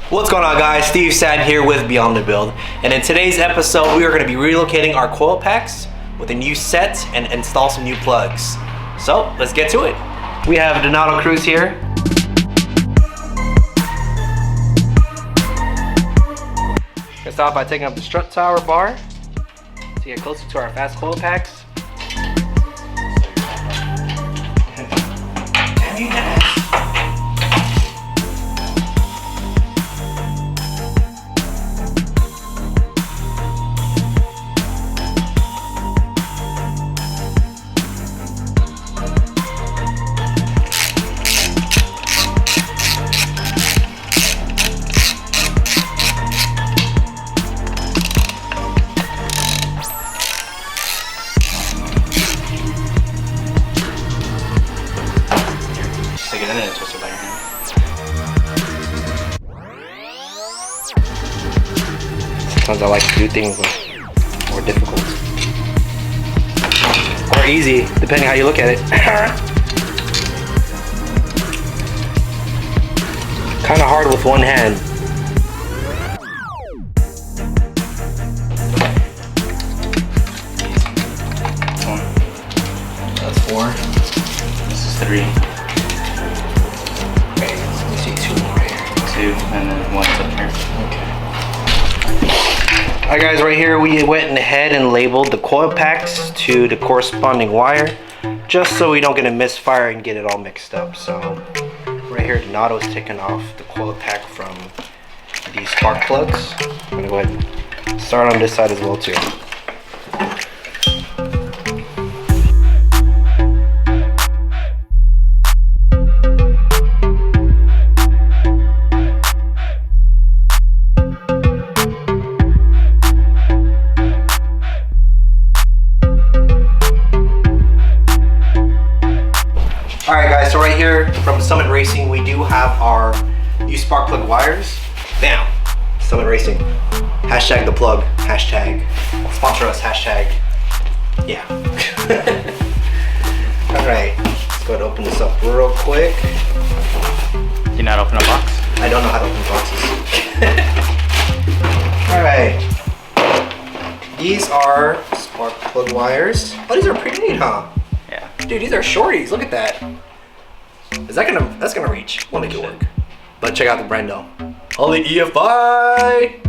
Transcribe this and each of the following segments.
What's going on, guys? Steve Sam here with Beyond the Build, and in today's episode we are going to be relocating our coil packs with a new set and install some new plugs. So let's get to it. We have Donato Cruz here. Let's start by taking up the strut tower bar to get closer to our fast coil packs. Damn you guys. Sometimes I like to do things more difficult or easy, depending how you look at it. Kind of hard with one hand. That's 4. This is 3. Okay, let me see 2 more here. 2 and then 1 up here. Okay. Alright guys, right here we went ahead and labeled the coil packs to the corresponding wire, just so we don't get a misfire and get it all mixed up. So right here Donato's taking off the coil pack from these spark plugs. I'm gonna go ahead and start on this side as well too. Alright guys, so right here from Summit Racing, we do have our new spark plug wires. Bam! Summit Racing. Hashtag the plug. Hashtag sponsor us. Hashtag yeah. Alright, let's go ahead and open this up real quick. You not open a box? I don't know how to open boxes. Alright. These are spark plug wires. Oh, these are pretty neat, huh? Yeah. Dude, these are shorties. Look at that. Is that gonna? That's gonna reach. We'll make it work. But check out the brand though. Only EFI.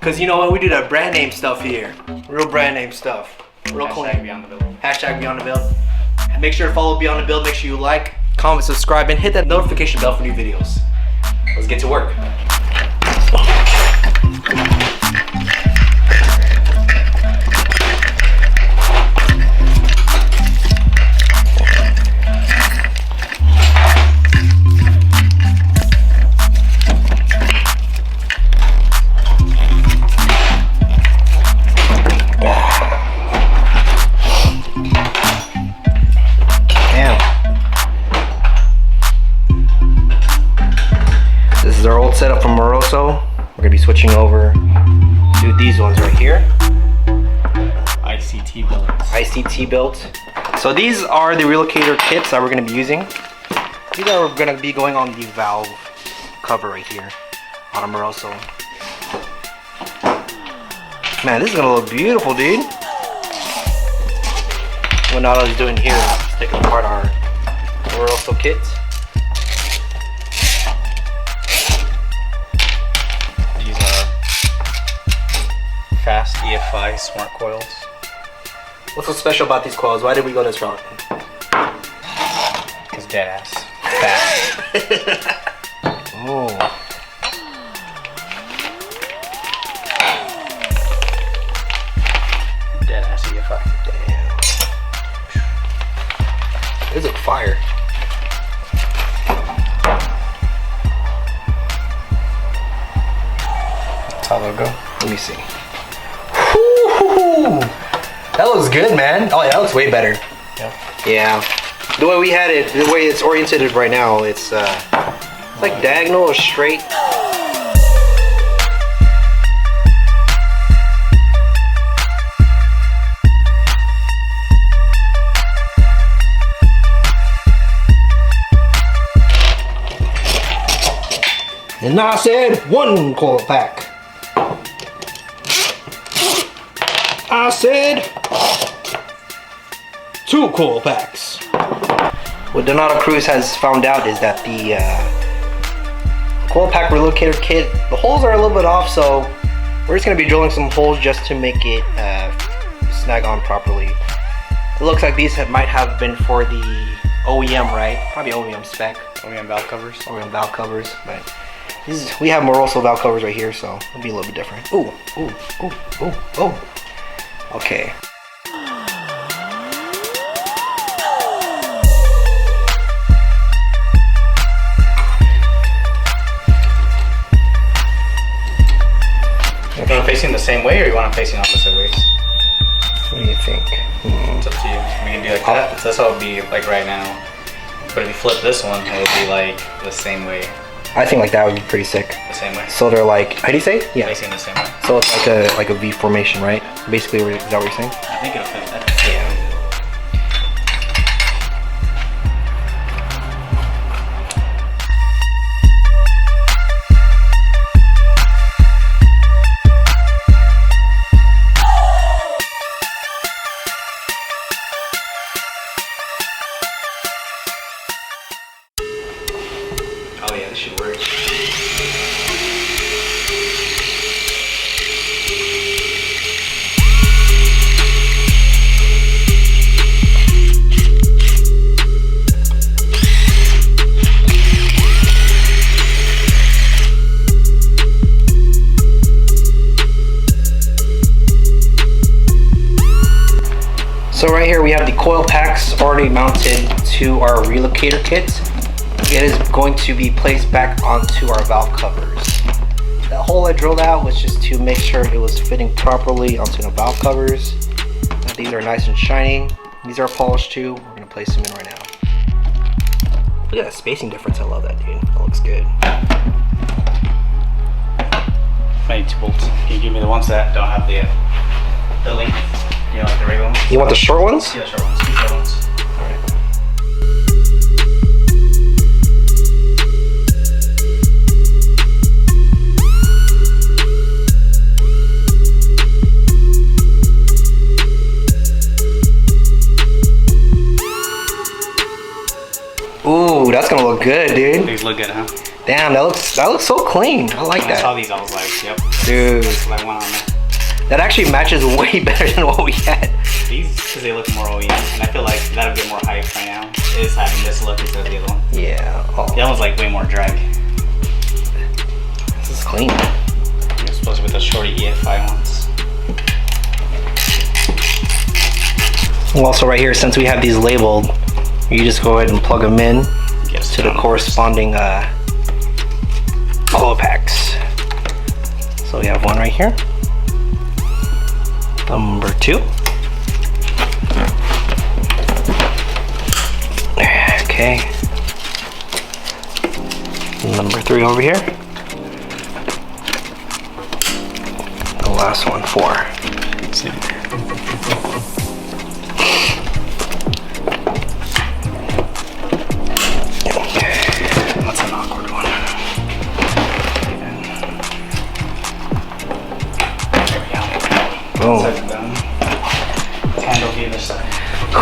Cause you know what? We do that brand name stuff here. Real brand name stuff. Real cool. Hashtag Beyond the Build. Hashtag Beyond the Build. And make sure to follow Beyond the Build. Make sure you like, comment, subscribe, and hit that notification bell for new videos. Let's get to work. This is our old setup from Moroso. We're gonna be switching over to these ones right here. ICT belts. ICT built. So these are the relocator kits that we're gonna be using. These are gonna be going on the valve cover right here on a Moroso. Man, this is gonna look beautiful, dude. What Nato's doing here is taking apart our Moroso kit. Fast EFI smart coils. What's so special about these coils? Why did we go this route? Cause dead ass. Fast. Oh. Dead ass EFI. Damn. These look fire. That's our logo. Let me see. Woo-hoo-hoo. That looks good, man. Oh yeah, that looks way better. Yep. Yeah. The way we had it, the way it's oriented right now, it's like diagonal or straight. And I said 1 coil pack. I said 2 coil packs. What Donato Cruz has found out is that the coil pack relocator kit, the holes are a little bit off, so we're just gonna be drilling some holes just to make it snag on properly. It looks like these might have been for the OEM, right? Probably OEM spec. OEM valve covers. OEM valve covers, but we have Moroso valve covers right here, so it'll be a little bit different. Ooh, ooh, ooh, ooh, ooh. Okay. You want them facing the same way, or you want them facing opposite ways? What do you think? It's up to you. We can do like that. So that's how it would be like right now. But if you flip this one, it would be like the same way. I think like that would be pretty sick. The same way. So they're like, how do you say? Yeah. Facing the same way. So it's like a V formation, right? Basically, is that what you're saying? I think it'll fit that. Yeah. Oh yeah, this should work. So right here we have the coil packs already mounted to our relocator kit. It is going to be placed back onto our valve covers. The hole I drilled out was just to make sure it was fitting properly onto the valve covers. Now these are nice and shiny. These are polished too. We're gonna place them in right now. Look at that spacing difference. I love that, dude. That looks good. I need 2 bolts. Can you give me the ones that don't have the length? You know, like the regular ones? You want the short ones? Yeah, short ones. 2 short ones. Alright. Ooh, that's gonna look good, dude. These look good, huh? Damn, that looks so clean. I like When I saw that. these, I was like, yep. Dude, That's what I want on there. that actually matches way better than what we had. These, because they look more OEM, and I feel like that'll get more hype right now, is having this look instead of the other one. Yeah. Oh, The other one's like way more drag. this is clean. Especially with the shorty EFI ones. Well, also right here, since we have these labeled, you just go ahead and plug them in to the corresponding coil packs. So we have one right here. Number 2. Okay. Number 3 over here. The last one, 4. That's an awkward one. There we go. Boom. Side's done. Handle the other side.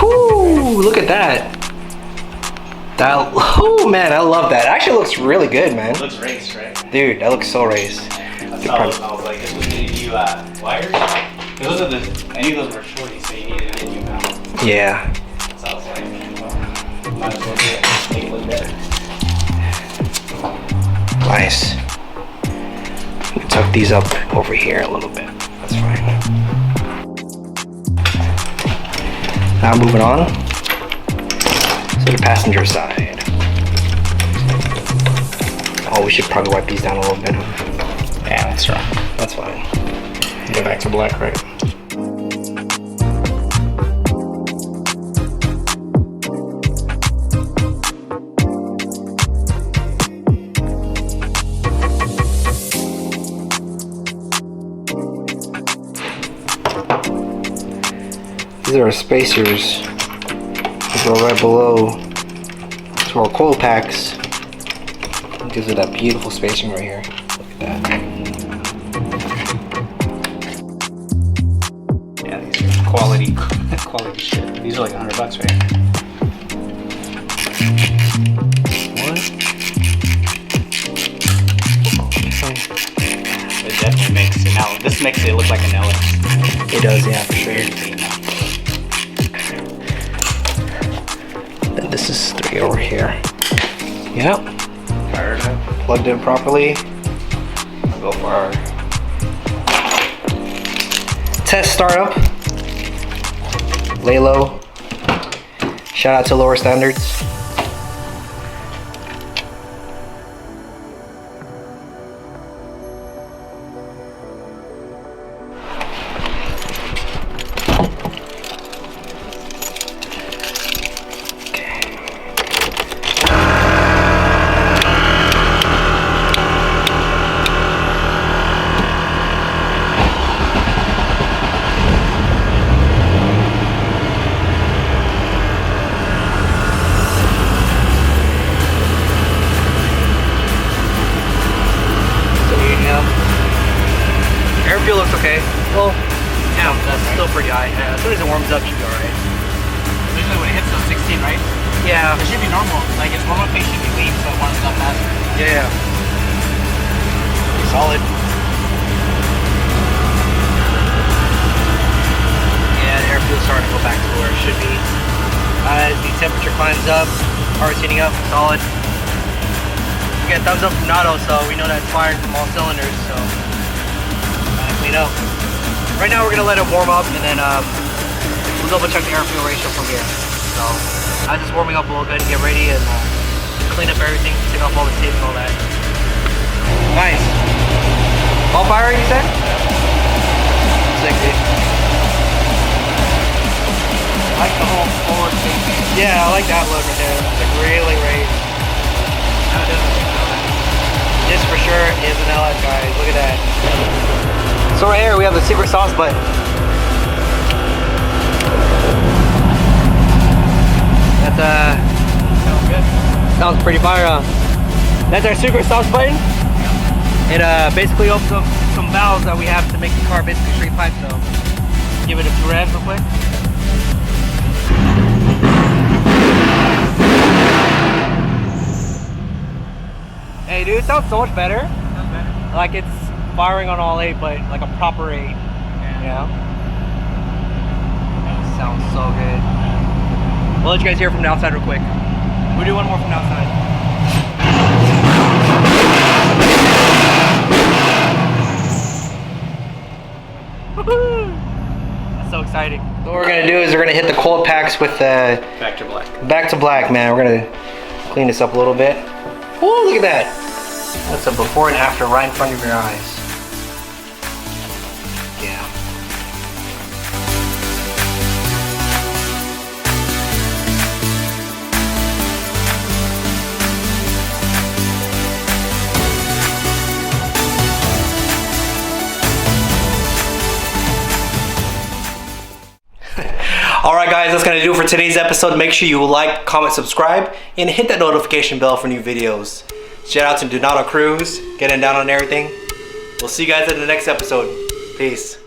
Whoo, look at that. Oh man, I love that. It actually looks really good, man. It looks raised, right? Dude, that looks so raised. That's how I was like, this was needed you wires. Those are I knew those were shorty, so you needed a new mount. Yeah. So I was like, well, might as well do it. Make it look better. Nice. We tuck these up over here a little bit. That's fine. Now moving on to the passenger side. Oh, we should probably wipe these down a little bit. Yeah, that's right. That's fine. Go back to black, right? These are our spacers. These are right below to our coil packs. Gives it that beautiful spacing right here. Look at that. Yeah, these are quality shit. These are like $100, right? What? It definitely makes it now. This makes it look like an LS. It does, yeah, for sure. Then this is 3 over here. Yep. Fired up. Plugged in properly. I'll go for our test startup. Lay low. Shout out to lower standards. Airfield looks okay. Well, yeah, that's still pretty high. As soon as it warms up, it should be alright. Usually when it hits those 16, right? Yeah. It should be normal. Like its warm up pace should be weak, so it warms up faster. Yeah. Solid. Yeah, the airfield's starting to go back to where it should be. As the temperature climbs up, car's heating up, solid. We get a thumbs up from Nato, so we know that it's firing from all cylinders, so clean up. Right now we're gonna let it warm up and then we'll double check the airfield ratio from here. So I'm just warming up a little bit to get ready and clean up everything, take off all the tape and all that. Nice. All firing, you said? Sick, dude. I like the whole forward facing. Yeah, I like that look right there. It's like really raised. No, it doesn't think so. This for sure is an LS, guys. Look at that. So right here we have the secret sauce button. That's Sounds good. sounds pretty fire, huh? That's our secret sauce button. It basically opens up some valves that we have to make the car basically straight pipe. So give it a few revs real quick. Hey dude, it sounds so much better. Sounds better. Like it's firing on all 8, but like a proper 8. Yeah. Sounds so good. We'll let you guys hear from the outside real quick. We'll do one more from the outside. That's so exciting. So what we're gonna do is we're gonna hit the coil packs with Back to black. back to black, man. We're gonna clean this up a little bit. Oh, look at that. That's a before and after right in front of your eyes. Yeah. Alright guys, that's gonna do it for today's episode. Make sure you like, comment, subscribe, and hit that notification bell for new videos. Shout out to Donato Cruz, getting down on everything. We'll see you guys in the next episode. Peace.